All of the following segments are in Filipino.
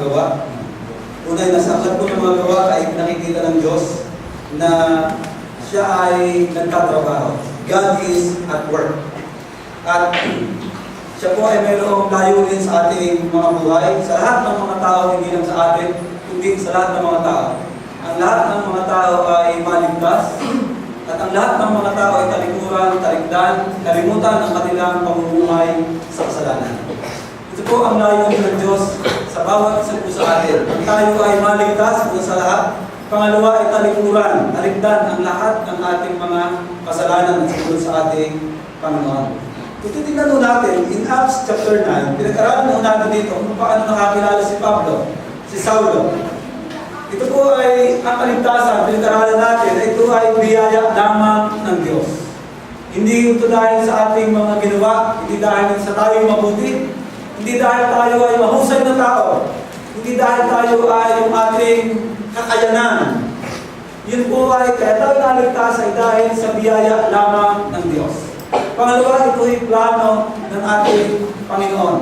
gawa. Unay, nasa aklat po ng mga gawa ay nakikita ng Diyos na siya ay nagtatrabaho. God is at work. At siya po ay mayroong layunin sa ating mga buhay, sa lahat ng mga tao, hindi lang sa atin, kundi sa lahat ng mga tao. Ang lahat ng mga tao ay maligtas, at ang lahat ng mga tao ay talikuran, talikdan, kalimutan ang kanilang pamumuhay sa kasalanan. Ito po ang layunin ng Diyos sa bawat isa po sa atin. Ang tayo ay maligtas po sa lahat. Pangalawa ay talikuran, talikdan ang lahat ng ating mga kasalanan at sunod sa ating Panginoon. Kung titignan nun natin, in Acts chapter 9, pinag-aralan nun natin dito kung paano nakakilala si Pablo, si Saulo. Ito po ay ang kaligtasan, pinag-aralan natin, ito ay biyaya lamang ng Diyos. Hindi ito dahil sa ating mga ginawa, hindi dahil sa tayo mabuti, hindi dahil tayo ay mahusay na tao, hindi dahil tayo ay yung ating kakayanan. Yun po ay, kaya tayo naligtas ay dahil sa biyaya lamang ng Diyos. Pangalawa, ito ay plano ng ating Panginoon.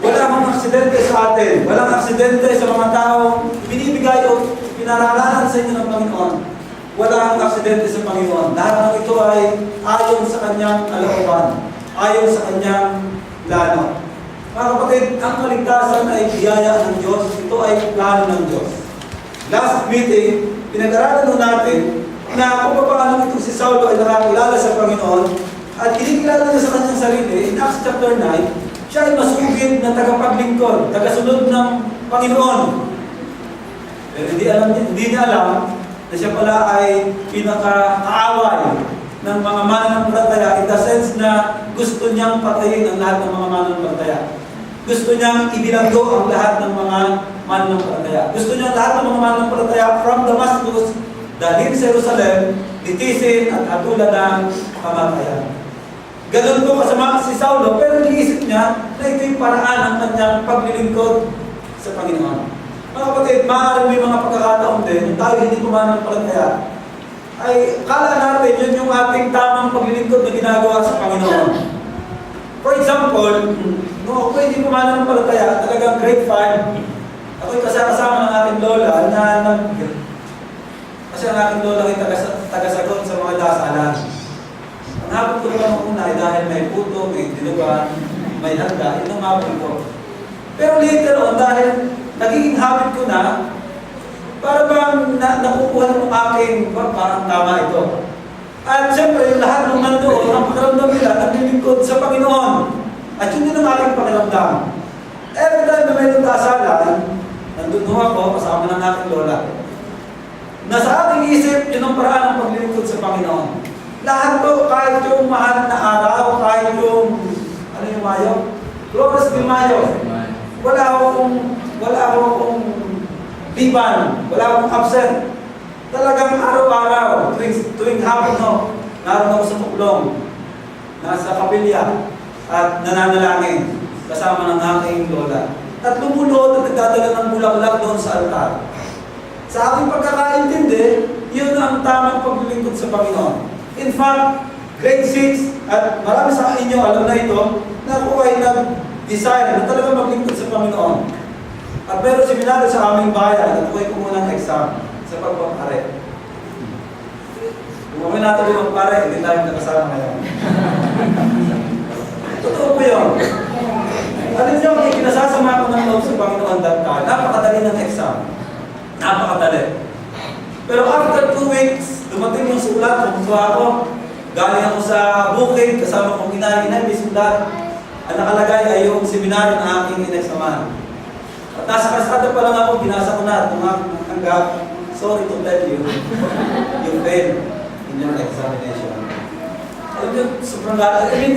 Wala mang aksidente sa atin, walang aksidente sa mga taong binibigay o pinararalan sa inyo ng Panginoon. Walang aksidente sa Panginoon. Lahat ng ito ay ayon sa kanyang kalooban, ayon sa kanyang plano. Mga kapatid, ang kaligtasan ay biyaya ng Diyos. Ito ay plano ng Diyos. Last meeting, pinag-aralan natin na kung paano ito si Saulo ay nakakilala sa Panginoon at kinikilala niya sa kanyang sarili. In Acts chapter 9, siya ay masugid na tagapaglingkod, tagasunod ng Panginoon. Pero hindi niya alam na siya pala ay pinaka-kaaway ng mga mananampalataya in the sense na gusto niyang patayin ang lahat ng mga mananampalataya. Gusto niyang ibilanggo ang lahat ng mga mananampalataya. Gusto niya lahat ng mga mananampalataya from Damascus dalhin sa Jerusalem, litisin at hatulan ng kamatayan. Ganun po kasama si Saulo, pero iniisip niya na ito yung paraan ng kanyang paglilingkod sa Panginoon. Mga kapatid, maaaring may mga pagkakataon din, yung tayo hindi kumanampalataya, ay kala natin yun yung ating tamang paglilingkod na ginagawa sa Panginoon. For example, no, ako hindi kumanampalataya, talagang grade 5, ako'y kasama ng aking lola na kasi ang aking lola ay tagasagot sa mga dasalan. Ang hapon ko naman una ay dahil may puto, may dinugan, may handa, yun ang hapon ko. Pero later on, dahil nagiging habit ko na, para bang nakukuha ng aking, parang tama ito. At siyempre, yung lahat ng nandoon, ang pakiramdam nila, naglilingkod sa Panginoon. At yun din ang aking pakiramdam. Every time na mayroong dasalan, nandun ako, kasama ng aking lola. Nasa ating isip, yun ang paraan ng paglilingkod sa Panginoon. Lahat to, kahit yung mahal na araw, kahit yung, ano yung Mayo? Flores de Mayo. Wala akong biban, wala akong absent. Talagang araw-araw, tuwing hapon, no, naroon ako sa tuklong, nasa kapilya, at nananalangin, kasama ng aking lola. At lumulot at nagdadala ng bulaklak doon sa altar. Sa aking pagkakaintindi, yun ang tamang paglilingkod sa Panginoon. In fact, grade 6, at marami sa inyo alam na ito, na ako ay nag-desire na talaga maglingkod sa Panginoon. At meron seminaryo sa aming bayan at ako ay kumuha ng exam sa pagpapare. Kung kami natuloy magpare, hindi tayo nakasama ngayon. Totoo po yun. Alam niyo, may kinasasama ko ng loob sa Panginoon that time. Napakadali ng exam. Napakadali. Pero after 2 weeks, dumating yung sulat, pumunta ako. Galing ako sa bukid, kasama kong ina-ina, may sulat. Ang nakalagay ay yung seminaryo na aking inexaman. At nasa kasada pa lang ako, binasa ko na, hanggang, sorry to tell you, you failed in your examination.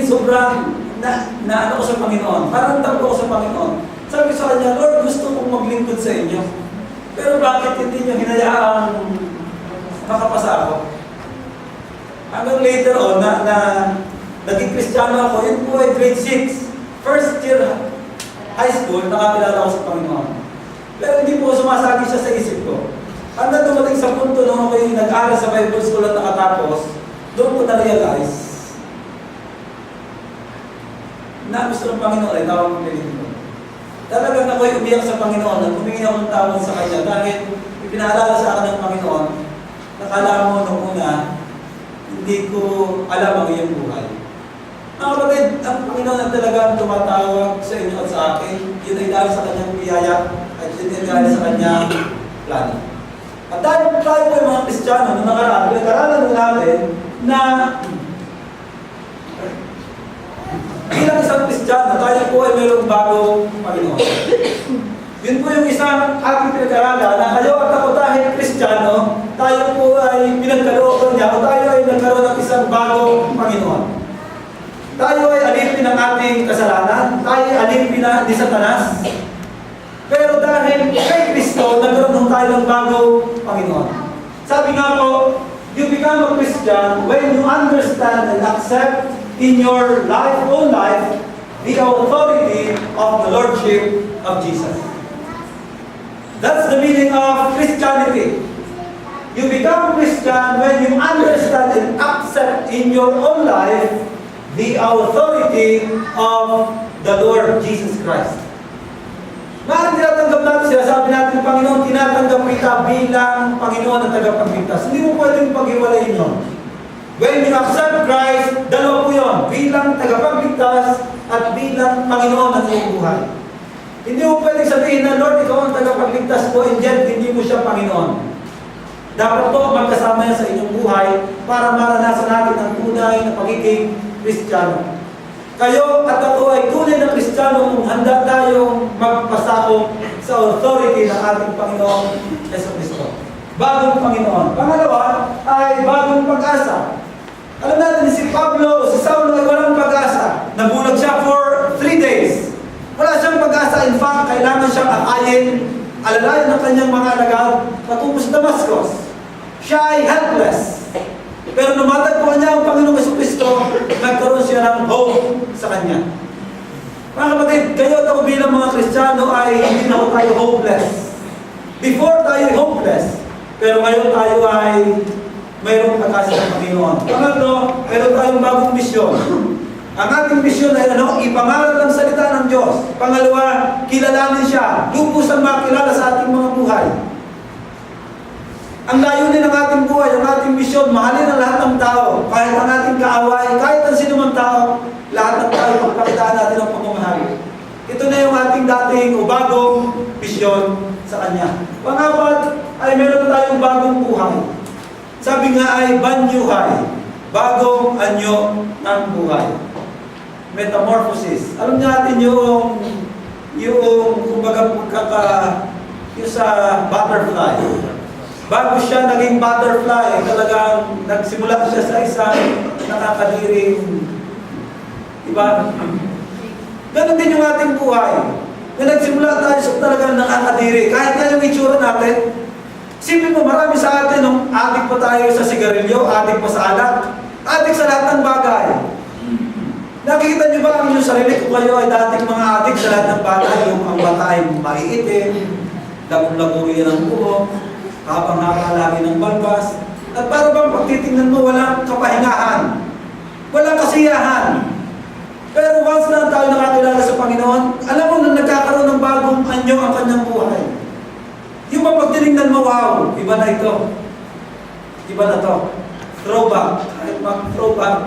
Sobrang na ano ko sa Panginoon. Parang tampo ko sa Panginoon. Sabi ko sa kanya, Lord, gusto kong maglingkod sa inyo. Pero bakit hindi nyo hinayaan makapasa ako? Hanggang later on, naging Kristiyano ako, yun po ay grade 6. First year high school, nakakilala ako sa Panginoon. Pero hindi po sumasagi siya sa isip ko. Hanggang dumating sa punto nung ako yung nag-aaral sa Bible School at nakatapos, doon ko na-realize na gusto ng Panginoon ay tawag ng lilingkod. talagang ako'y umiyak sa Panginoon at humingi ako ng tawad sa Kanya dahil ipinaalala sa akin ng Panginoon, nakala mo nung una, hindi ko alam ang iyong buhay. Mga kapatid, ang Panginoon ang talagang tumatawag sa inyo at sa akin, yun ay dahil sa Kanyang biyaya at yun ay dahil sa Kanyang plano. At dahil tayo po yung mga Kristiyano na nakaraan, pinag-aralan natin na bilang isang Kristiyano, tayo po ay mayroong bagong Panginoon. Yun po yung isang ating pinag-aralan na kayo at ako dahil Kristiyano, tayo po ay pinagkalooban niya o tayo ay nagkaroon ng isang bagong Panginoon. Tayo ay alipin ng ating kasalanan, tayo ay alipin ni Satanas, pero dahil kay Kristo, nagkaroon tayo ng bagong Panginoon. Sabi nga po, you become a Christian when you understand and accept in your life, own life, the authority of the Lordship of Jesus. That's the meaning of Christianity. You become Christian when you understand and accept in your own life the authority of the Lord Jesus Christ. Bakit tinatanggap natin siya? Sabi natin, Panginoon, tinatanggap kita bilang Panginoon at tagapagligtas. Hindi mo pwedeng pag-iwalayin yun. When you accept Christ, dalawa po yun. Bilang tagapagligtas at bilang Panginoon ang iyong buhay. Hindi mo pwedeng sabihin na, Lord, ikaw ang tagapagligtas ko, and yet hindi mo siya Panginoon. Dapat po magkasama yan sa inyong buhay para maranasan natin ang tunay na pagiging Kristiyano. Kayo at ako ay tunay na Kristiyano kung handa tayong magpasakop sa authority ng ating Panginoon Yesu Cristo. Bagong Panginoon. Pangalawa ay bagong pag-asa. Alam natin si Pablo o si Saulo ay walang pag-asa. Nabulag siya for 3 days. Wala siyang pag-asa. In fact, kailangan siyang akayin, alalayan ng kanyang mga alagad patungo sa Damascus. Siya ay helpless. Pero namatagpuan niya ang Panginoong Jesucristo, nagkaroon siya ng hope sa Kanya. Mga kapatid, kayo at ako bilang mga Kristiyano ay hindi na tayo hopeless. Before tayo hopeless, pero ngayon tayo ay mayroong pag-asa ng Panginoon. Pangatlo, mayroon tayong bagong misyon. Ang ating misyon ay ipangaral ang salita ng Diyos. Pangalawa, kilalanin siya. Lubos ang makilala sa ating mga buhay. Ang layunin ng ating buhay, ang ating misyon, mahalin ang lahat ng tao. Kahit ang ating kaaway, kahit ang sinumang tao, lahat ng tao, pagpakitaan natin ang pagmamahal. Ito na yung ating dating o bagong misyon sa Kanya. Pangapat, ay meron tayong bagong buhay. Sabi nga ay banyuhay, bagong anyo ng buhay. Metamorphosis. Alam natin yung kumbaga yung sa butterfly. Bago siya naging butterfly, talagang nagsimula siya sa isang nakakadiring, diba? Ganon din yung ating buhay. Na nagsimula tayo sa talagang nakakadiri. Kahit na yung itsura natin, isipin mo, marami sa atin, nung adik pa tayo sa sigarilyo, adik pa sa alak, adik sa lahat ng bagay. Nakikita niyo ba ang inyong sarili kung kayo ay dating mga adik sa lahat ng bagay, yung ang bata ay maiitim, lagong-laguin ang buhok, habang-haba lagi ng balbas, at para bang pagtitingnan mo, walang kapahingahan, walang kasiyahan. Pero once na tayo nakakilala sa Panginoon, alam mo na nagkakaroon ng bagong anyo ang kanyang buhay. Yung mapagtinignan mo, wow, iba na ito. Iba na to. Throwback. Kahit mag-throwback,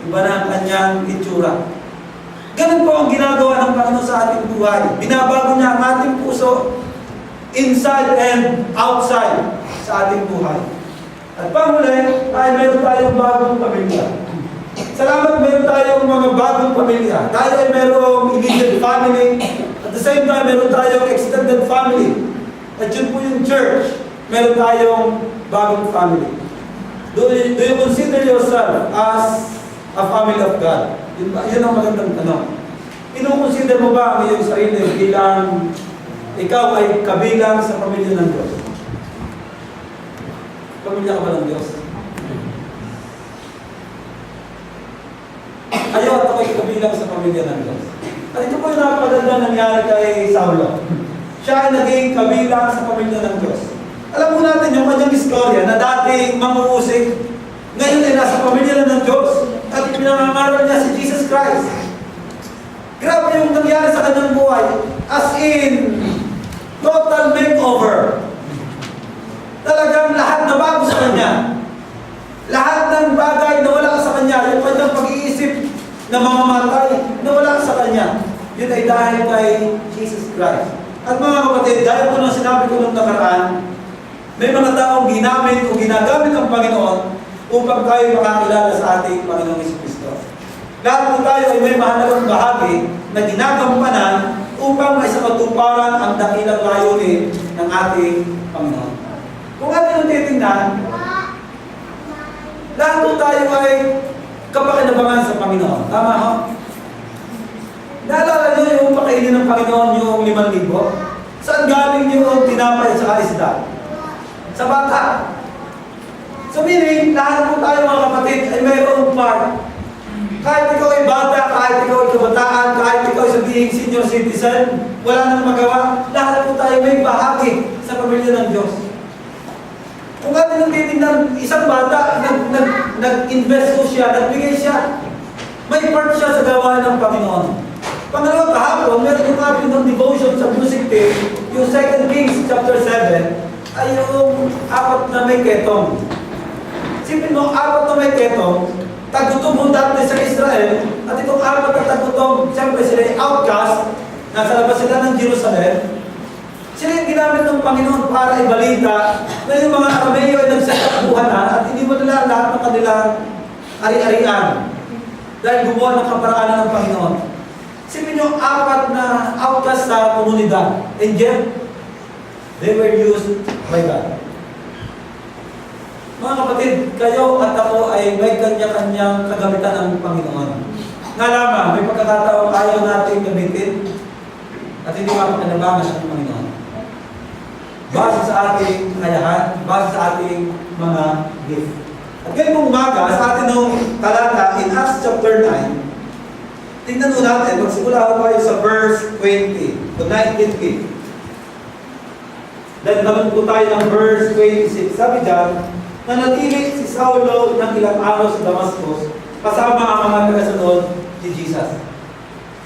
iba na ang kanyang itsura. Ganun po ang ginagawa ng Panginoon sa ating buhay. Binabago niya ang ating puso, inside and outside sa ating buhay. At panghuli, ay meron tayong bagong pamilya. Salamat, meron tayong mga bagong pamilya. Tayo ay merong immediate family. At the same time, meron tayong extended family. At yun po yung church. Meron tayong bagong family. Do you consider yourself as a family of God? Yun ang magandang tanong. Ino-consider mo ba ang iyong sarili bilang ikaw ay kabilang sa pamilya ng Diyos? Pamilya ka ba ng Diyos? Kayo at ako ay kabilang sa pamilya ng Diyos. At ito po yung napakaganda nangyari kay Saulo. Siya ay naging kabilang sa pamilya ng Diyos. Alam mo natin yung kanyang istorya na dating manguusig, ngayon ay nasa pamilya na ng Diyos at pinangangaral niya si Jesus Christ. Grabe yung nangyari sa kanyang buhay. As in, total makeover. Talagang lahat na bago sa kanya. Lahat ng bagay na wala sa kanya, yung kanyang pag-iisip na mamamatay, na wala sa kanya. Yun ay dahil kay Jesus Christ. At mga kapatid, dahil po nang sinabi ko nung nakaraan, may mga taong ginamit o ginagamit ang Panginoon upang tayo makakilala sa ating Panginoong Jesucristo. Lahat po tayo ay may mahalagang bahagi na ginagampanan upang may sa katuparan ang dakilang layunin ng ating Panginoon. Kung atin ang titingnan, lahat po tayo ay kapakinabangan sa Panginoon. Tama ho? Naalala niyo yung pakainin ng Panginoon yung 5,000? Saan galing yung tinapay at saka isda? Sa bata. So meaning, lahat po tayo mga kapatid ay mayroong part. Kahit ikaw ay bata, kahit ikaw ay kabataan, kahit ikaw ay sabihing senior citizen, wala nang magawa, lahat po tayo may bahagi sa pamilya ng Diyos. Kung atin ang titignan, isang bata, nag-invest po siya, nagbigay siya. May part siya sa gawain ng Panginoon. Pangalawa kahapon, meron yung ating ng devotion sa music tape, yung 2 Kings chapter 7, ay yung 4 na may ketong. Sipin mo, 4 na may ketong, tagutom mo dati sa Israel, at itong 4 na tagutom, siyempre sila yung outcast, nasa labas sila ng Jerusalem. Sila yung ginamit ng Panginoon para ibalita na yung mga Arameo ay nagsasabuhan na at hindi mo nila lahat ng kanilang ari-arian dahil gumawa ng kaparaanan ng Panginoon. Sipin nyo, 4 na outcast sa komunidad. And yet, they were used by God. Mga kapatid, kayo at ako ay may kanya-kanyang kagamitan ng Panginoon. Nga lamang, may pagkakataon ayaw natin gamitin at hindi mapakinabangan ng Panginoon. Base sa ating kakayahan, base sa ating mga gift. At ngayon umaga, sa ating nung talata in Acts chapter 9, tingnan nun natin, magsimula tayo sa verse 20, the 19th king. Then naman po tayo ng verse 26. Sabi dyan, nanatili si Saulo ng ilang araw sa Damascus, kasama ang mga tagasunod ni Jesus.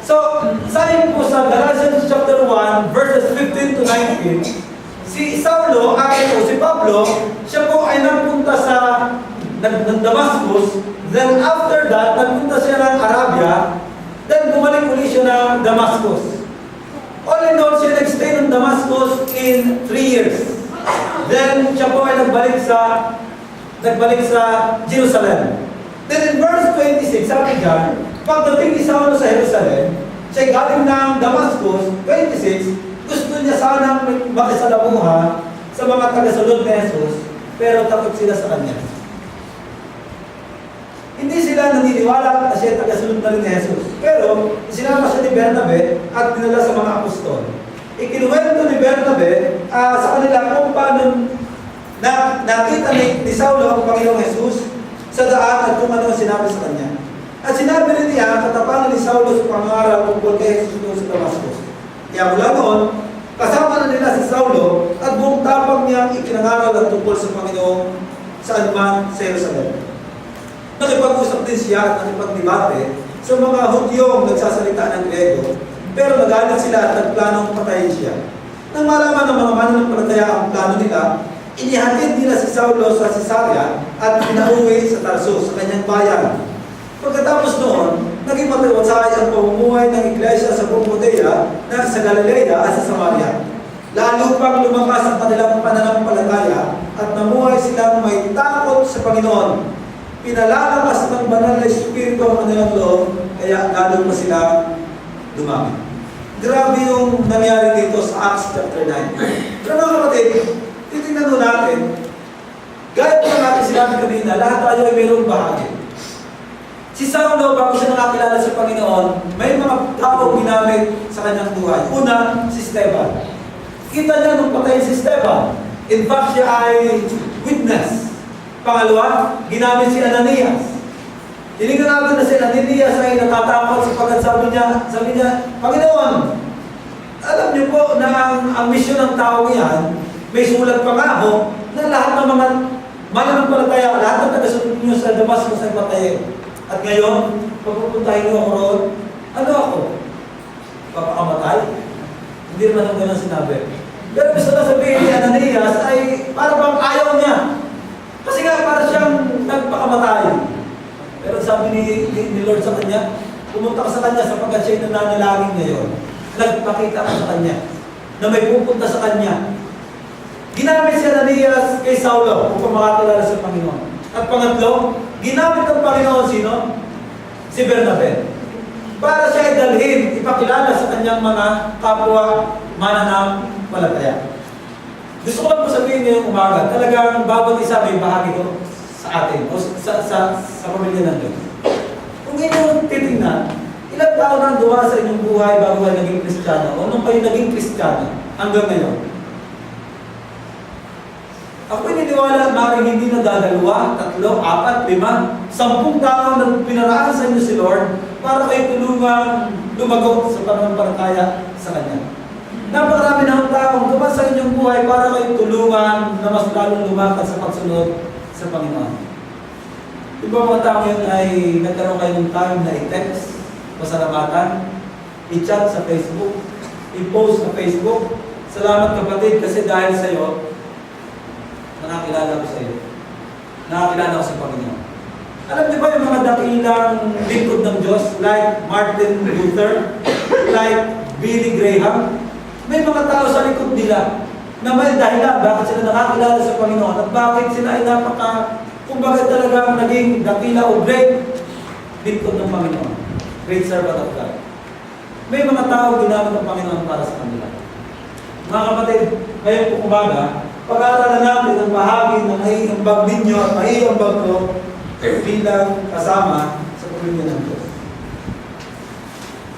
So, sabi po sa Galatians chapter 1, verses 15 to 19, si Saulo, si Pablo, siya po ay nagpunta sa Damascus. Then after that, nagpunta siya ng Arabia. Then bumalik ulit siya ng Damascus. All in all, siya nag-stay ng Damascus in 3 years. Then siya po ay nagbalik sa Jerusalem. Then in verse 26, sabi dyan, pagdating ni Saulo sa Jerusalem, siya galing ng Damascus, 26, gusto niya sanang makisalamuha sa mga tagasunod ni Jesus, pero takot sila sa kanya. Hindi sila naniniwala na siya tagasunod na rin ni Jesus. Pero, sinama siya ni Bernabe at dinala sa mga apostol. Ikinuwento ni Bernabe sa kanila kung paano nakita ni Saulo ang Panginoong Jesus sa daan at kung ano sinabi sa kanya. At sinabi rin niya, katapangan ni Saulo sa pangaral tungkol kay Jesus doon sa Damascus. Kaya mula noon, kasama na nila si Saulo at buong tapang niyang ikinangaral ang tungkol sa Panginoong saan man sa Jerusalem. Nakipag-usap din siya at nakipag-debate sa mga Hudyong nagsasalita ng Grego, pero nagalit sila at nagplanong patayin siya. Nang malaman ng mga mananampalataya ang plano nila, inihatid nila si Saulo sa Cesarea at pinauwi sa Tarsus, sa kanyang bayan. Pagkatapos noon, naging matiwasay ang pamumuhay ng iglesia sa buong Judea, sa Galilea at sa Samaria. Lalo pang lumakas ang kanilang pananampalataya at namuhay silang may takot sa Panginoon. Pinalalakas ng banal na Espiritu ang kanilang loob, kaya lalo pa sila dumami. Grabe yung nangyari dito sa Acts chapter 9. Pero mga kapatid, titignan nun natin, gaya po natin sinabi kanina, lahat tayo ay mayroong bahagi. Si Saulo, bago siya nakakilala sa Panginoon, may mga tao ginamit sa kanyang buhay. Una, si Esteban. Kita niya nung patayin si Esteban. In fact, siya ay witness. Pangalawa, ginamit si Ananias. Tinignan natin na si Ananias ay natatakot sapagkat sabi niya, Panginoon, alam niyo po na ang misyon ng tao yan, may sulat pa nga ho, na lahat ng mga mananampalataya, lahat ng tagasunod niyo sa Damascus ay patayin. At ngayon, pagpupuntahin niyo ako roon, ano ako? Papakamatay? Hindi naman ang ganun sinabi. Pero gusto na sabihin ni Ananias ay para bang ayaw niya. Kasi nga para siyang nagpakamatay. Pero sabi ni Lord sa kanya, pumunta ka sa kanya sapagkat siya'y nananalangin ngayon. Nagpakita ka sa kanya na may pupunta sa kanya. Ginamit si Ananias kay Saulo upang makakilala sa Panginoon. At pangatlo, ginamit ng Panginoon sino? Si Bernabe. Para siya ay dalhin, ipakilala sa kanyang mga kapwa mananampalataya. Gusto ko lang po sabihin ngayong umaga, talagang bawat isa may bahagi ko sa atin o sa pamilya ng Diyos. Kung inyong titingnan, ilang taon na duwa sa inyong buhay bago kayo naging Kristiyano o nung kayo naging Kristiyano hanggang ngayon? Ako'y niniwala at maaaring hindi na dadalawa, 3, 4, 5, 10 taon na pinaraan sa inyo si Lord para kayo tulungan lumagot sa pananampalataya sa Kanya. Napakarami ng taong duman sa inyong buhay para kayo tulungan na mas lalong lumakad sa pagsunod sa Panginoon. Di ba mga tao yun ay nagkaroon kayo ng time na i-text, pasalamatan, i-chat sa Facebook, i-post sa Facebook. Salamat kapatid kasi dahil sa iyo, nakakilala ko sa iyo. Nakakilala ko sa Panginoon. Alam niyo ba yung mga dakilang lingkod ng Diyos like Martin Luther, like Billy Graham? May mga tao sa likod nila na may dahilan bakit sila nakakilala sa Panginoon at bakit sila ay kumbaga talagang naging dakila o great lingkod ng Panginoon. Great servant of God. May mga tao ginamit ng Panginoon para sa kanila. Mga kapatid, ngayon po umaga, pag-aaralan natin ang bahagi ng naiambag ninyo at naiambag ko bilang kasama sa pamilya ng Diyos.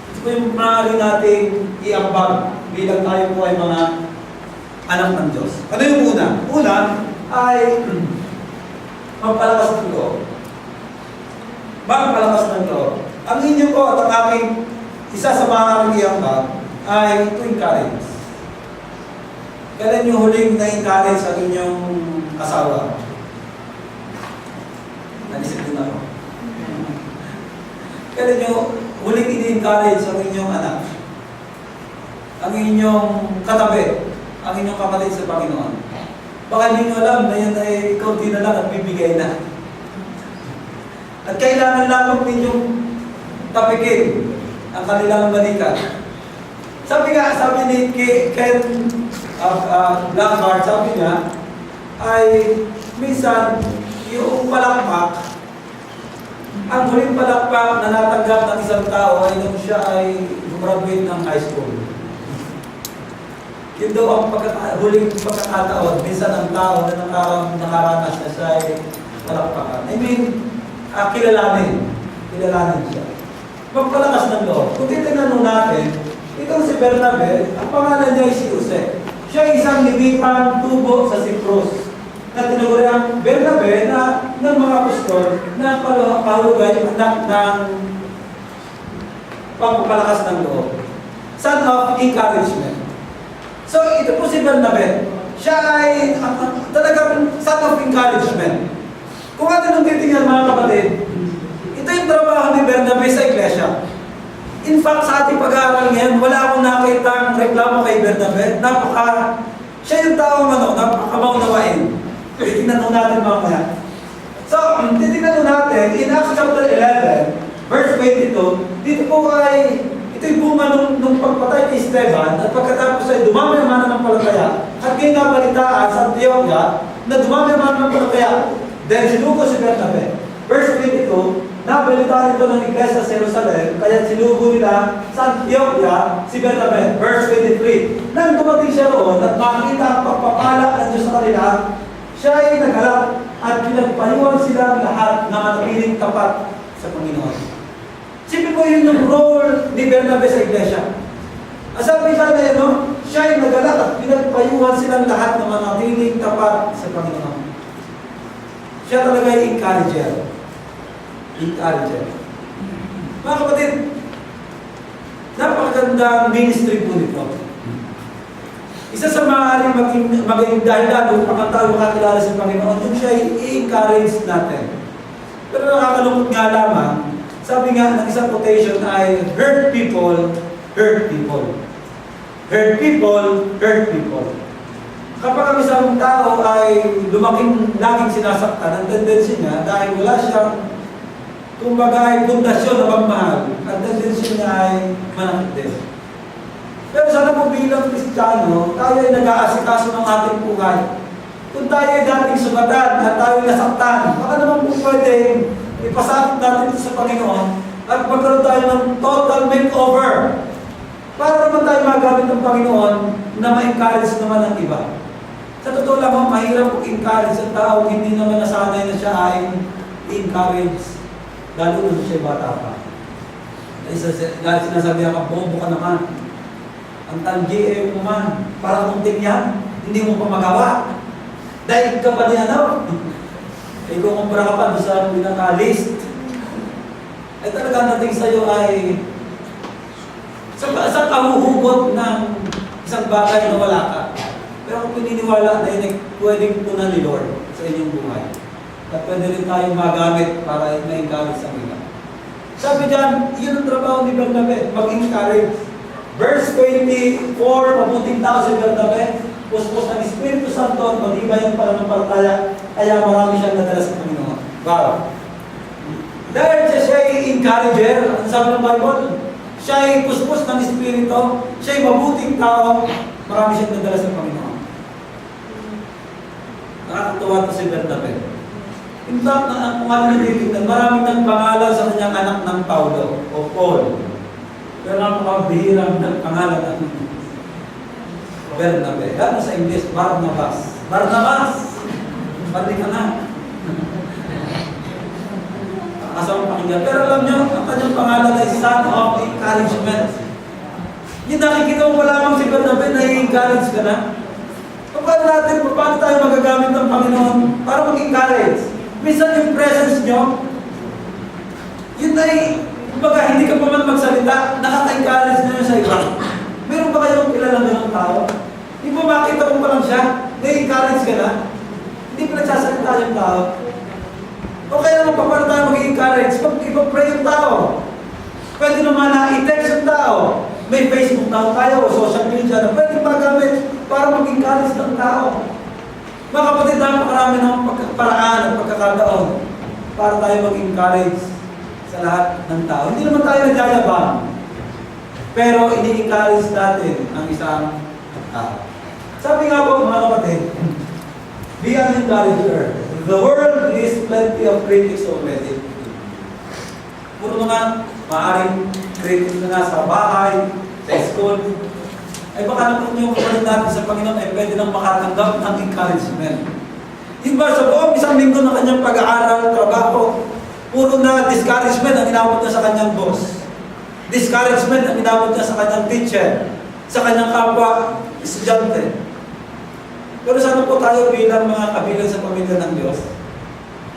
Ito po yung maaari natin iambag bilang tayo po ay mga anak ng Diyos. Ano yung una? Una ay magpalakas ng loob. Magpalakas ng loob. Ang inyo ko at ang aking isa sa maaaring iambag ay to encourage. Kailan yung huling na-encourage sa inyong asawa? Nanisip din ako. Kailan yung huling ini-encourage sa inyong anak? Ang inyong katabi, ang inyong kapatid sa Panginoon. Baka hindi nyo alam na yan ay kaunti na lang at bibigay na. At kailangan lamang ninyong tapikin ang kanilang balikat. Sabi ni Ken Blackheart, sabi niya, ay minsan yung palakpak, ang huling palakpak na natanggap ng isang tao ay nung siya ay graduate ng high school. Yun daw ang huling pagkakataon, minsan ang tao na nakaranas na siya ay palakpakan. I mean, kilalanin siya. Magpalakas ng loob. Kung titignan natin, itong si Bernabe, ang pangalan niya ay si Jose. Siya ay isang libipang tubo sa Cyprus na tinaguri ang Bernabe na ng mga apostol na kahulugay anak ng pagpapalakas ng loob. Son of encouragement. So, ito po si Bernabe. Siya ay talagang son of encouragement. Kung ano nung titingnan mga kapatid, ito yung trabaho ni Bernabe sa iglesia. In fact, sa ating pag-aaral ngayon, wala akong nakitang reklamo kay Bernabe. Siya yung taong napakabaunawain. Titignan natin mamaya. So, titignan natin, in Acts chapter 11, verse 22, dito po ay, ito yung bunga nung pagpatay ni Esteban, at pagkatapos ay dumami ang mananampalataya, at kinabalitaan sa Antioquia, na dumami ang mananampalataya. Then, sinugo si Bernabe. Verse 22, nabalitaan ito ng iglesia sa Jerusalem, kaya sinugo nila sa Antioquia si Bernabe. Verse 23, nang dumating siya roon at makita ang pagpapala ng Diyos sa kanila, siya ay naghalap at pinagpayuhan silang lahat na manatiling tapat sa Panginoon. Sipin mo yun yung role ni Bernabe sa iglesia. Sabi ka na yun, siya ay naghalap at pinagpayuhan silang lahat na manatiling tapat sa Panginoon. Siya talaga ay encourager. Mga kapatid, napakagandang ministry po nito. Isa sa maaaring maging dahilan upang ang tao makakilala sa Panginoon, yung siya i-encourage natin. Pero nakakalungkot nga lamang, sabi nga ng isang quotation ay, hurt people. hurt people, hurt people. Kapag ang isang tao ay laging sinasaktan, ang tendency niya, dahil wala siyang, kumbaga ay pundasyon na magmahal, ang tendency niya ay manakit din. Pero sana po bilang Kristiyano, tayo ay nag-aasikaso ng ating buhay. Kung tayo ay dating sugatan at tayo ay nasaktan, baka naman po pwede ipasakit natin ito sa Panginoon at magkaroon tayo ng total makeover para naman tayo magamit ng Panginoon na ma-encourage naman ang iba. Sa totoo lang, mahirap po encourage ang tao, hindi naman nasanay na siya ay encourage, lalo na siya bata pa. Dahil sinasabi ka, bobo ka naman. Ang tanggi mo man, para munting yan, hindi mo pa magawa. Dahil ka pa niya, no? Kung kumpara ka pa sa pinaka-list, ay talagang nating sa'yo ay sa kahuhugot ng isang bagay na wala ka. Pero kung pininiwala na yun ay pwedeng punan ni Lord sa inyong buhay. At pwede rin tayong magamit para ma-encourage sa iba. Sabi dyan, yun ang trabaho ni Bernabe, mag-encourage. Verse 24, mabuting tao si Bernabe, puspos ng Espiritu Santo, mag-iba yung pananampalataya, kaya marami siyang nadala sa Panginoon. Wow! Dahil siya ay encourager, ang sabi ng Bible, siya ay puspos ng Espiritu, siya ay mabuting tao, marami siyang nadala sa Panginoon. Nakakatuwa ito si Bernabe. In fact, kung ano natitignan, maraming nagpangalan sa kanyang anak ng Paulo, o Paul. Pero napakabihirang nagpangalan ng Bernabe. Ano sa English? Barnabas. Barnabas! Pati ka na. Asawang pakinggan. Pero alam nyo, ang kanyang pangalan ay Son of Encouragement. Yung nakikita mo pa lamang si Bernabe, na-encourage ka na. Paano natin, paano tayo magagamit ng Panginoon para mag-encourage? Minsan yung presence nyo, yun ay, kumbaga, hindi ka pa man magsalita, nakaka-encourage na yun sa iba. Meron ba kayong kilala ng tao? Hindi mo makita mo pa lang siya, na-encourage ka na, hindi pa nagsasalita yung tao. O kaya naman pa paano tayo mag-encourage? Pag ipapray yung tao, pwede naman na i-text yung tao. May Facebook na tayo o social media na pwede magamit para mag-encourage ng tao. Mga kapatid, napakarami ng paraan at pagkakataon para tayo mag-encourage sa lahat ng tao. Hindi naman tayo nagyayabang, pero ini-encourage natin ang isang tao. Sabi nga po mga kapatid, be an encourager. The world is plenty of critics already. Puro mga maaaring critics na nasa bahay, sa school. Ay baka naman yung kapatid natin sa Panginoon ay pwede nang makatanggap ng encouragement. Yung ba sa buong isang linggo ng kanyang pag-aaral, trabaho, puro na discouragement ang inabot niya sa kanyang boss. Discouragement ang inabot niya sa kanyang teacher, sa kanyang kapwa, estudyante. Pero sana po tayo bilang mga kabilang sa pamilya ng Diyos,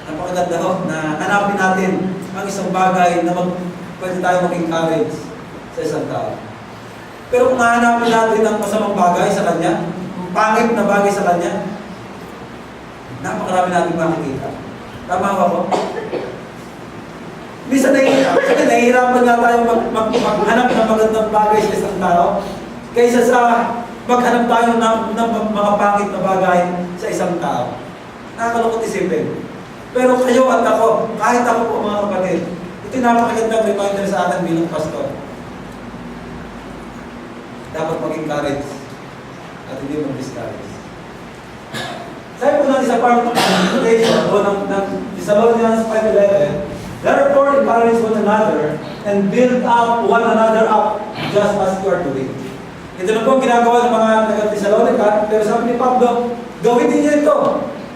napakaganda ho na hanapin natin ang isang bagay na pwede tayo mag-encourage sa isang tao. Pero kung hahanapin natin ang masamang bagay sa Kanya, pangit na bagay sa Kanya, napakarami natin makikita. Tama ba po? Minsan nahihirapan nga tayo maghanap ng magandang bagay sa isang tao kaysa sa maghanap tayo ng mga pangit na bagay sa isang tao. Nakakalungkot isipin. Pero kayo at ako, kahit ako po mga kapatid, ito napakagandang reminder sa akin bilang pastor. Dapat mag-encourage at hindi mag-discourage. Sabi po natin sa part of quotation o ng Thessalonians 5:11, therefore encourage one another and build up one another up just as you are doing. Ito na po ang ginagawa ng mga taga-Thessalonica, pero sabi ni Pablo, gawin din niyo ito.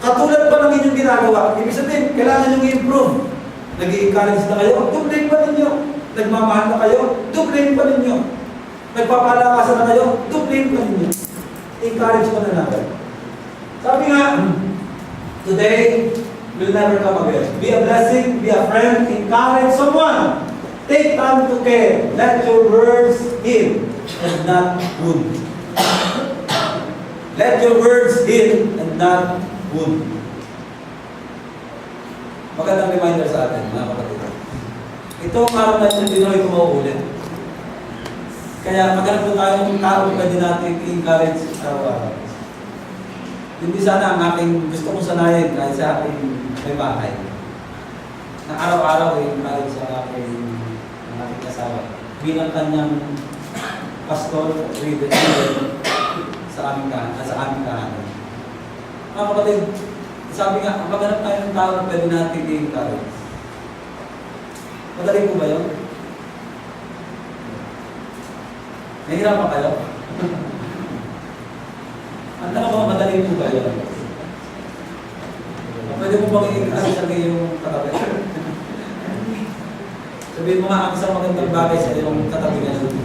Katulad pa ng inyong ginagawa. Ibig sabihin, kailangan nyo i-improve. Nag-i-encourage na kayo, dublein pa ninyo. Nagmamahal na kayo, dublein pa ninyo. Nagpapalakasan na kayo, dublein pa ninyo. Encourage pa na natin. Sabi nga, today will never come again. Be a blessing, be a friend, encourage someone. Take time to care. Let your words heal and not wound. Let your words heal and not wound. Magandang reminder sa atin, mga kapatid. Ito ang araw na ito, hindi na ito mauulit. Kaya maghanap po tayo ng tao pwede natin i-encourage araw-araw. Hindi sana ang aking gusto kong sanayin kahit sa aking may bahay. Na araw-araw i-encourage sa aking asawa. Bilang kanyang pastor, leader sa aming kahanan. Mga kapatid, sabi nga, maghanap tayo ng tao na pwede natin i-encourage. Madali po ba yun? Nahihirapan kayo? Ang tanong ko, madali po ba yun? Pwede mo bang i-encourage yung katabi? Sabihin mo nga ang isang magandang bagay sa iyong katabi na natin.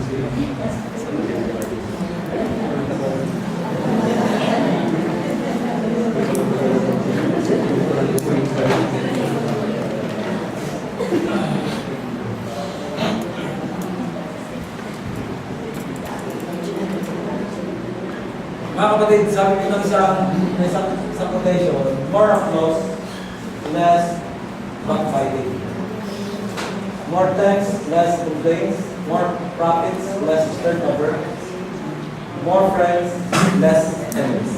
Mga kapatid, sabi ko ng isang quotation, more applause, less backbiting. More thanks, less complaints. More profits, less turnover. More friends, less enemies.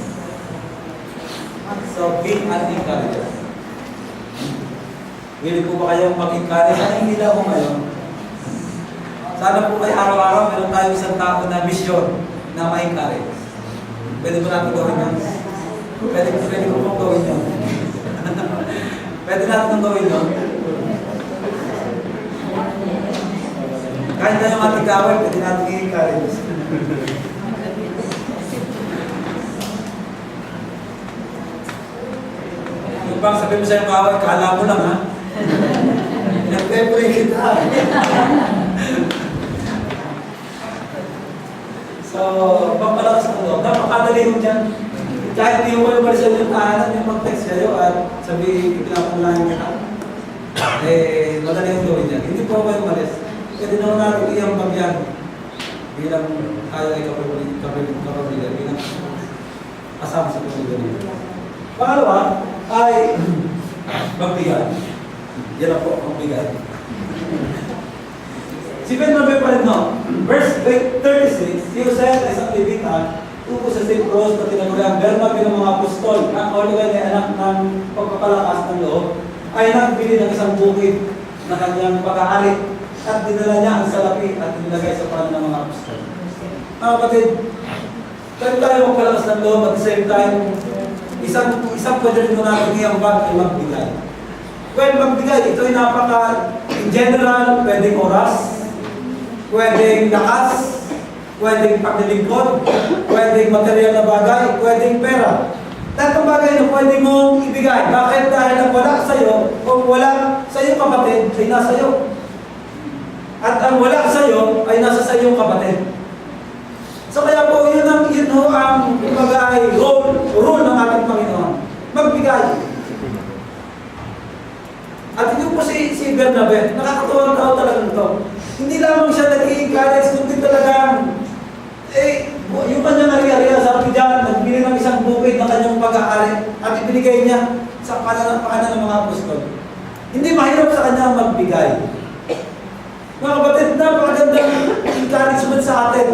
So, be an encourager. Willing po ba kayong mag-encourage? Ano hindi lang po ngayon? Sana po kayo araw-araw meron tayo isang tao na mission na ma-encourage. Pwede mo natin gawin yun? Pwede ko pong gawin yun. Pwede natin gawin yun. Kahit na yung ating gawin, pwede natin i-encourage. Yung bang sabi mo sa'yo kaway, kala mo lang ha? Nag-pepray kita. So, pagpalakas ng loob, napakadali mo dyan. Kahit di mo kayo balisan yung tahanan, yung mag-text kayo at sabi, pinapalayan kita. Madali yung gawin dyan. Hindi po kayo malis. Pwede naman natin iyang bagyan bilang tayo ay kapabilidad, bilang kasama sa kapabilidad. Pangalawa ay magbigay. Yan na po, magbigay. Si Ben Mabay pa rin, no? Verse 36, si Jose ay isang Levita, tuko sa St. Rose na tinagulang Bernabe ng mga apostol, ang kaulugan ay anak ng pagpapalakas ng loob, ay nagbili ng isang bukid na kanyang pag-aari at dinala niya ang salapi at dinilagay sa panan ng mga apostol. Mga kapatid, kahit tayo magpalakas ng loob at the same time, isang pwede rin natin iambag ay magbigay. Well, magbigay, ito ay in general, pwedeng oras, pwedeng lakas, pwedeng paglilingkod, pwedeng material na bagay, pwedeng pera. Lahat ng bagay na pwede mong ibigay. Bakit? Dahil ang wala sa iyo, o wala sa iyo kapatid, ay nasa iyo. At ang wala sa iyo, ay nasa sa iyong kapatid. So kaya po, yun ang kumbaga ay rule ng ating Panginoon. Magbigay. At ito po si Bernabe, nakakatuwang tao talaga ito. Hindi lamang siya nag-i-encourage, kundi talagang, yung kanyang ari-ariya, sabi dyan, nagbili ng isang bukid ng kanyang pag-aari at ibinigay niya sa pakanan ng mga apostol. Hindi mahirap sa kanya magbigay. Mga kapatid, napakagandang encouragement sa atin.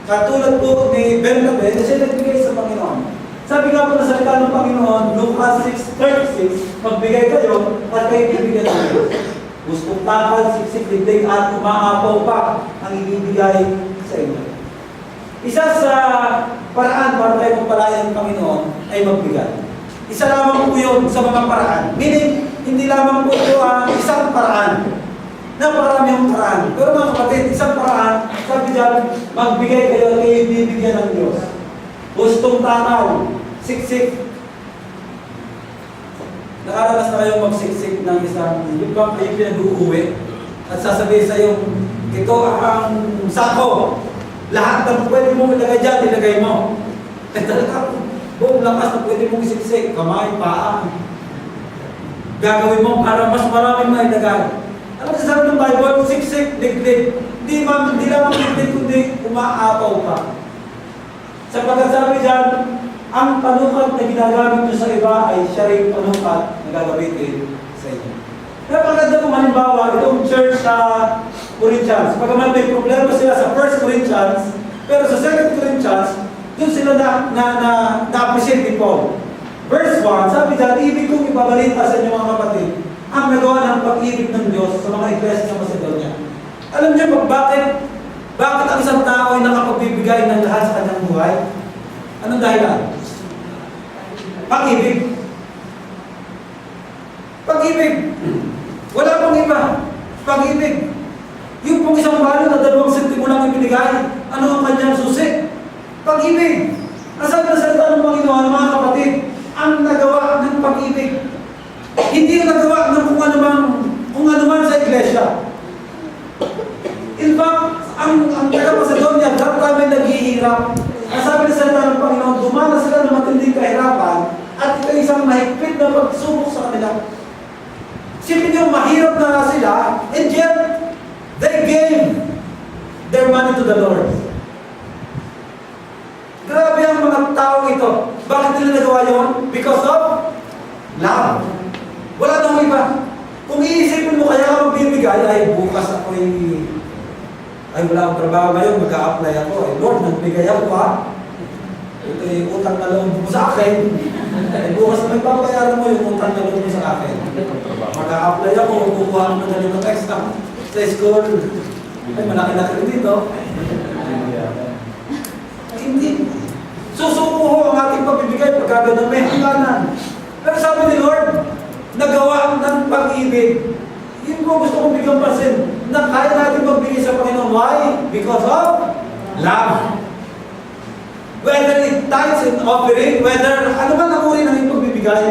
Katulad po ni Bernabe, na siya nagbigay sa Panginoon. Sabi nga po na salita ng Panginoon, Lucas 6:36, magbigay kayo at kayo ibigay ng Diyos. Gustong takal, siksik, liglig at umaapaw pa ang ibibigay sa inyo. Isa sa paraan para tayo magpalaya ng Panginoon ay magbigay. Isa lamang po yun sa mga paraan. Meaning, hindi lamang po ito ang isang paraan. Napakarami ang paraan. Pero mga kapatid, isang paraan, sabi dyan, magbigay kayo at kayo ibibigyan ng Diyos. Gustong takaw, siksik. Nakaranas na kayong magsiksik ng isang, yung bang kayo pinag-uuwi at sasabihin sa iyo, ito ang sako. Lahat ng pwede mong ilagay dyan, ilagay mo. Eh talaga, buong lakas na pwede mong isiksik, kamay, paa. Gagawin mo para mas maraming mailagay. Ano sasabi ng Bible? Siksik, liglig. Hindi lamang liglig, kundi umaapaw pa. Sapagkat sabi dyan, ang panukat na ginagamit nyo sa iba ay siya rin panukat na gagamitin sa inyo. Kaya pagkanda kung halimbawa, itong church sa Corinthians. Pagaman may problema sila sa 1 Corinthians, pero sa 2 Corinthians, doon sila na-appreciate ni Paul. Verse 1, sabi dyan, ibig kong ipabalita sa inyo mga kapatid, ang nagawa ng pag-ibig ng Diyos sa mga iglesia ng Macedonia. Alam niyo bakit ang isang tao ay nakapagbibigay ng lahat sa kanyang buhay? Anong dahilan? Pag-ibig. Pag-ibig. Wala pong iba. Pag-ibig. Yung pong isang balo na 2 sentimo lang ibinigay, ano ang kanyang susi? Pag-ibig. Nasabi na salita ng Panginoon, mga kapatid, ang nagawa ng pag-ibig. Hindi ang nagawa ng kung ano man sa iglesia. In fact, ang taga-Macedonia, dapat kami naghihirap. Ang sabi na salita ng Panginoon, dumana sila ng matinding kahirapan at ito isang mahigpit na pagsubok sa kanila. Sipin niyo, mahirap na sila, and yet, they gave their money to the Lord. Grabe ang mga tao ito. Bakit nila nagawa yun? Because of love. Wala nang iba. Kung iisipin mo kaya ka magbibigay, ay bukas ay wala akong trabaho ngayon, mag-a-apply ako. Ay Lord, nagbigay ako ha. Ito yung utang na loob mo sa akin. Ay bukas na may papayaran mo yung utang na loob mo sa akin. Mag-a-apply ako, kukuha ko ng ganitong extra sa school. Ay malaki-laki rin dito. Hindi. Susuko ho ang ating pagbibigay pagkagano'n may hangganan. Pero sabi ni Lord, nagawa ng pag-ibig. Yun po gusto kong bigyan pansin na kaya natin magbigay sa Panginoon. Why? Because of love. Whether it tithes and offering, whether ano man ang uri ng iyong pagbibigay,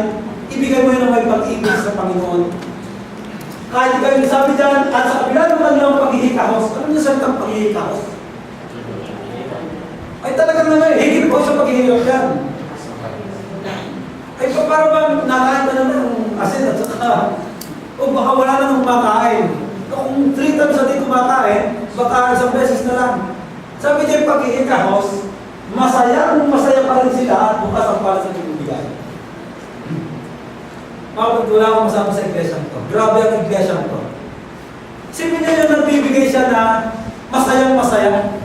ibigay mo yun ang may pag-ibig sa Panginoon. Kahit kayo sabi dyan, at sa kabila naman lang paghihikahos. Ano yung salitang paghihikahos? Ay talagang naman, higit po sa paghihirap yan. Ay para bang nakain na naman ng asin at saka, o baka wala na nang kumakain. Kung 3 times a day kumakain, baka isang beses na lang. Sabi niya yung paghihikahos, masaya pa rin sila at bukas ang para sa bibigay. Kapag wala akong masama sa iglesia ko. Grabe ang iglesia ko. Sipin niya yung nagbibigay siya na masayang-masaya.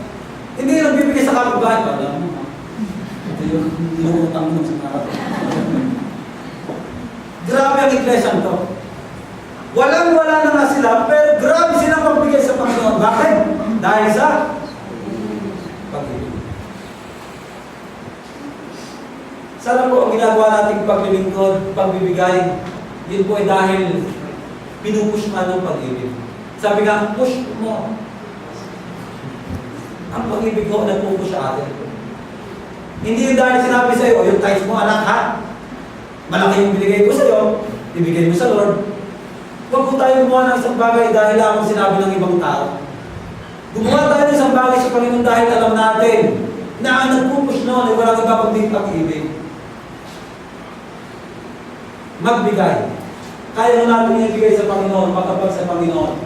Hindi yung nagbibigay sa kapitbahay. Alam mo, ito yung utang mo sa kapitbahay. Grabe ang iglesia ko. Walang-wala na nga sila, pero grabe silang magbigay sa Panginoon. Bakit? Dahil sa pag-ibig. Sana po ang ginagawa nating paglilingkod, pagbibigay, yun po ay dahil pinupush ka ng pag-ibig. Sabi nga, push mo. Ang pag-ibig ko nagpupush sa atin. Hindi yung dahil sinabi sa iyo, yung tithes mo, anak ha, malaki yung binigay ko sa iyo, ibigay mo sa Lord. Huwag po tayo gumawa ng isang bagay dahil lamang sinabi ng ibang tao. Gumawa tayo ng isang bagay sa Panginoon dahil alam natin na ang nagpupush noon ay walang iba kundi pag-ibig. Magbigay. Kaya na natin ibigay sa Panginoon, magkapag sa Panginoon.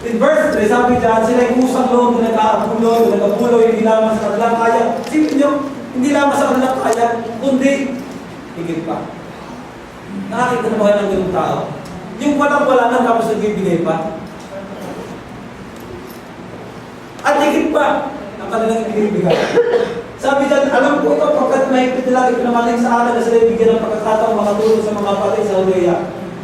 In verse 3, sabi dyan, sila yung kusang loob na nag-aapuloy, hindi lamang sa kanilang kaya. Sipin nyo, hindi lamang sa kanilang kaya, kundi higit pa. Nakakita na ba kayo ng ganung tao? Yung walang-wala na tapos nagbibigay pa. At higit pa ang kanilang ibigay. Sabi dyan, alam ko ito, pagkat mahigpit nila ipinamaling sa akin na sila ibigyan ng pagkakataong makatulong sa mga patay sa Huleya.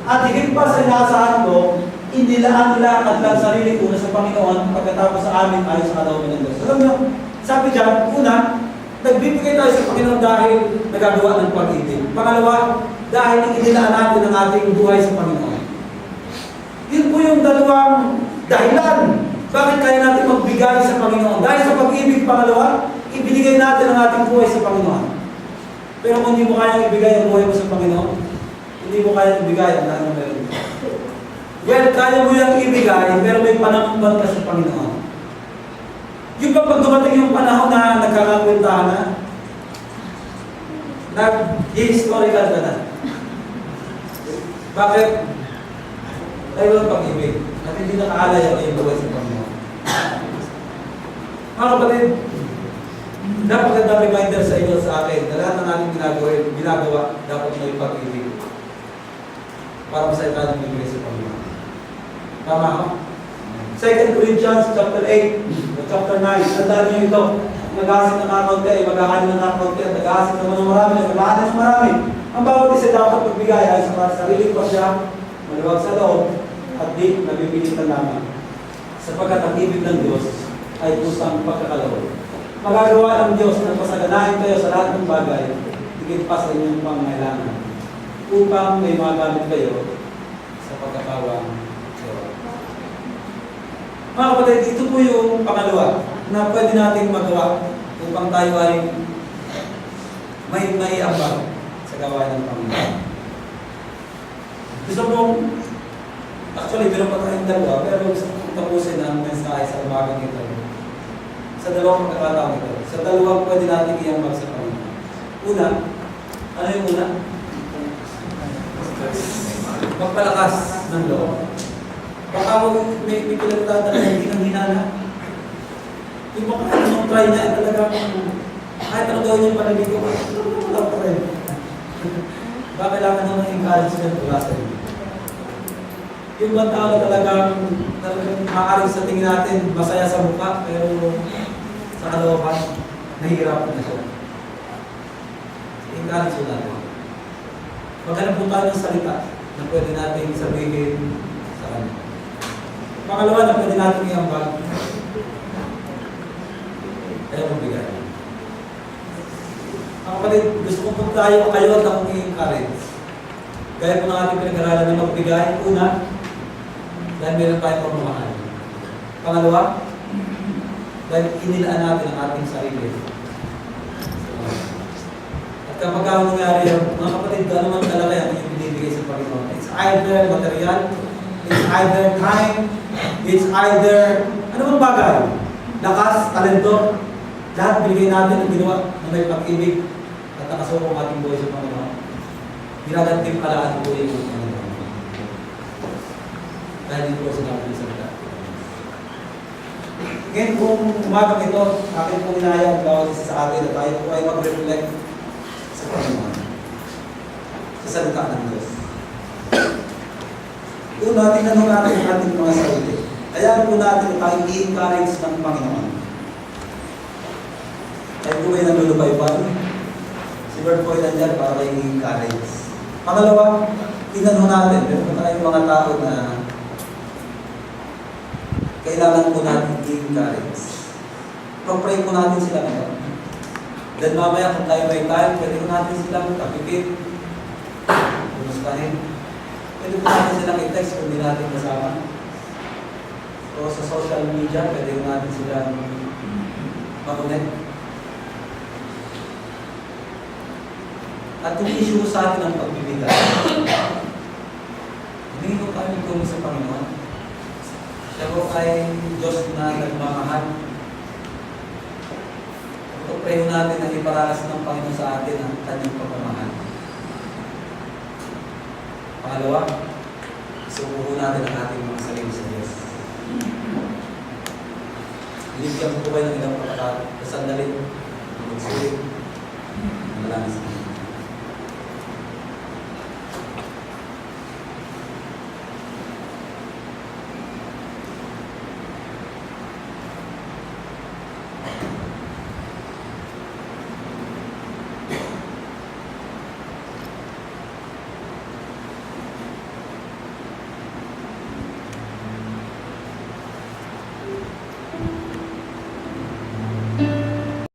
At higit pa sa inaasahan ko, inilaan nila ang kanilang sarili una sa Panginoon pagkatapos sa amin ayon sa kalooban ng Diyos. Alam nyo, sabi dyan, una, nagbibigay tayo sa Panginoon dahil nagagawa ng pag-ibig. Pangalawa, dahil inilaan natin ang ating buhay sa Panginoon. Yun po yung dalawang dahilan. Bakit kaya natin magbigay sa Panginoon? Dahil sa pag-ibig, pangalawa, ibinigay natin ang ating buhay sa Panginoon. Pero kung hindi mo kaya ibigay ang buhay mo sa Panginoon, hindi mo kaya ibigay ang lahat ng meron. Well, kaya mo yung ibigay, pero may panamumbat ka sa Panginoon. Yung pag dumating yung panahon na nagkakakwentahan na, nag-historical ka na. Bakit? Tayo ang pag-ibig. At hindi nakaalaya ko yung buhay sa Panginoon. Mga kapatid, napagandang reminder sa inyo sa akin na lahat ng ating ginagawa dapat may pag-ibig. Para masaya tayo ng ibigay sa Panginoon. Tama ho? 2 Corinthians chapter 8, chapter 9. Tandaan niyo ito. Nag-aasik ng account ka, mag-aani ng account ka, nag-aasik naman ng marami, mag-aani ng marami. Ang bawat isa dapat magbigay ay sa sarili pa siya, maluwag sa loob, at di nabibilitan lamang. Sapagkat ang ibig ng Diyos ay kusang pagkakaloob. Magagawa ng Diyos na pasaganahin kayo sa lahat ng bagay, higit pa sa inyong pangangailangan, upang may magamit kayo sa pagkakawang gawa. Mga kapatid, ito po yung pangalawa na pwede nating magawa upang tayo ay may ambag sa gawain ng Panginoon. Gusto mong, actually, meron pa tayong dalawa, pero gusto mong tapusin ang mensahe sa umagang ito. Sa dalawang pagkakataon ito. Sa dalawang pwede natin iambag sa Panginoon. Una, ano yung una? Magpalakas ng loob. Baka may pinagdadala na hindi kang hinala. Yung baka anong try niya, talaga kahit ano gawin niya panaligo, wala pa rin. Baka kailangan nyo ng encouragement wala sa inyo. Yung bang tao na talagang maaaring sa tingin natin masaya sa mukha, pero sa kalooban, nahihirapan na siya. Encourage natin. Maghanap po tayo ng salita na pwede natin sabihin sa kanya. Pangalawa na pwede natin iambag. Kaya magbigay. Mga kapatid, gusto ko po tayo kayo at akong i-encourage. Gaya po ng ating pinag-aralan na magbigay. Una, dahil meron tayong pagmamahal. Pangalawa, dahil inilaan natin ang ating sarili. At kapag nangyari yun, mga kapatid, gano'n man talaga yan yung binibigay sa Panginoon. It's either material, it's either time, it's either ano bang bagay? Lakas, talento, lahat binigay natin ang ginawa na may pag-ibig at nakasukong ating buhay sa Panginoon. Ginagantim kalaan po yung Panginoon. Dahil dito po sinabi ng salita. Ngayon kung umagang ito, akin pong inayang bawat isa sa atin na tayo po ay mag-reflect sa Panginoon. Sa salita ng Diyos. Doon natin nanong natin ang ating mga sarili. Kaya po natin tayo i-encourage ng Panginoon. Kaya po kayo nalulubay pa. Si Lord po ay nandiyan para kayo i-encourage. Pangalawa, tingnan natin. Meron po tayong mga tao na kailangan po natin i-encourage. Pag-pray po natin sila ngayon. Then mamaya kung tayo may time, pwede po natin silang kapipit. Kumustahin. Pwede po natin silang i-text kung hindi natin kasama. O sa social media, pwede po natin silang mag-connect. At yung issue sa atin ang pagbibigay. Hindi ko tayo magtulong sa Panginoon. Siya po ay Diyos na nagmamahal. Pag-pray natin na iparalas ng Panginoon sa atin ang kanyang pagmamahal. Pangalawa, isubuho natin ang ating mga sarili sa Diyos. Binibigyan ko po kayo ng ilang pagkakasandali. Magsulit. Malamang sa